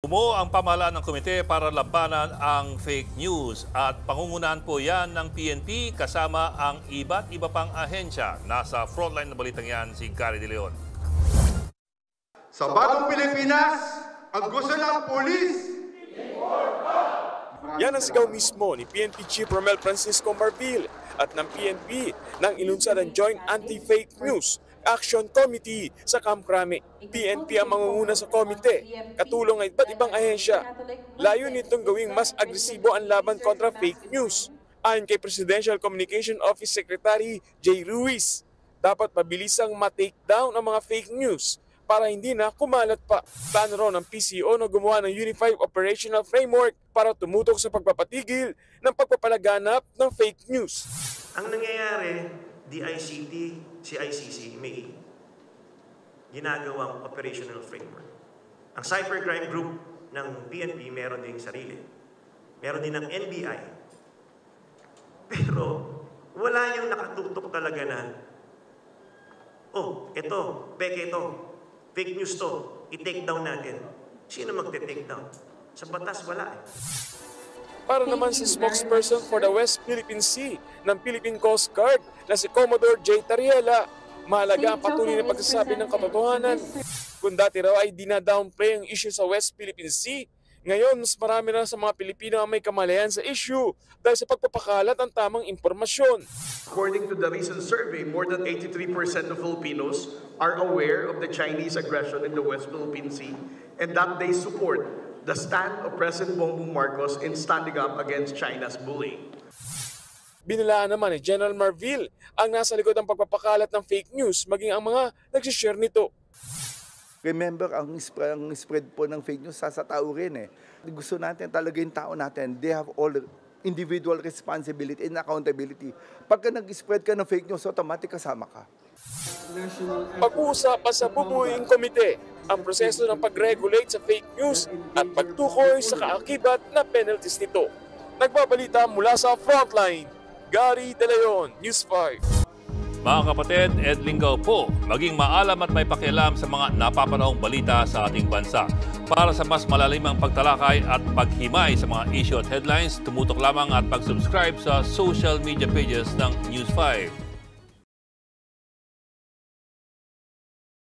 Bumuo ang pamahalaan ng komite para labanan ang fake news at pangungunahan po yan ng PNP kasama ang iba't iba pang ahensya. Nasa frontline na balitang yan si Gary De Leon. Sa bagong Pilipinas, ang gusto ng pulis. Yan ang sigaw mismo ni PNP Chief Romel Francisco Marbil at ng PNP nang ilunsad ang Joint Anti-Fake News Action Committee sa Camp Crame. PNP ang mangunguna sa komite, katulong ay iba't ibang ahensya. Layo nitong gawing mas agresibo ang laban kontra fake news. Ayon kay Presidential Communication Office Secretary Jay Ruiz, dapat mabilisang ma-take down ang mga fake news para hindi na kumalat pa. Plano ron ng PCO na gumawa ng Unified Operational Framework para tumutok sa pagpapatigil ng pagpapalaganap ng fake news. Ang nangyayari, DICT, CICC may ginagawang operational framework. Ang cybercrime group ng PNP meron din sarili. Meron din ng NBI. Pero wala yung nakatutok talaga na, oh, ito, peke ito, fake news to, i-take down natin. Sino magte-take down? Sa batas, wala eh. Para naman si spokesperson for the West Philippine Sea ng Philippine Coast Guard na si Commodore J. Tariela, mahalaga ang patuloy na pagsasabi ng katotohanan. Kung dati raw ay dina-downplay ang issue sa West Philippine Sea, ngayon mas marami na sa mga Pilipino ang may kamalayan sa issue dahil sa pagpapakalat ng tamang impormasyon. According to the recent survey, more than 83% of Filipinos are aware of the Chinese aggression in the West Philippine Sea and that they support the stand of President Bongbong Marcos in standing up against China's bullying. Binilaan naman ni General Marbil ang nasa likod ng pagpapakalat ng fake news maging ang mga nagsishare nito. Remember, ang spread po ng fake news sa tao rin eh. Gusto natin talaga yung tao natin, they have all individual responsibility and accountability. Pagka nag-spread ka ng fake news, automatic kasama ka. Pag-uusapan sa bubuing komite ang proseso ng pag-regulate sa fake news at pagtukoy sa kaakibat na penalties nito. Nagbabalita mula sa Frontline, Gary De Leon, News 5. Mga kapatid, Ed Lingaw po, maging maalam at may pakialam sa mga napapanahong balita sa ating bansa. Para sa mas malalimang pagtalakay at paghimay sa mga issue at headlines, tumutok lamang at pag-subscribe sa social media pages ng News 5.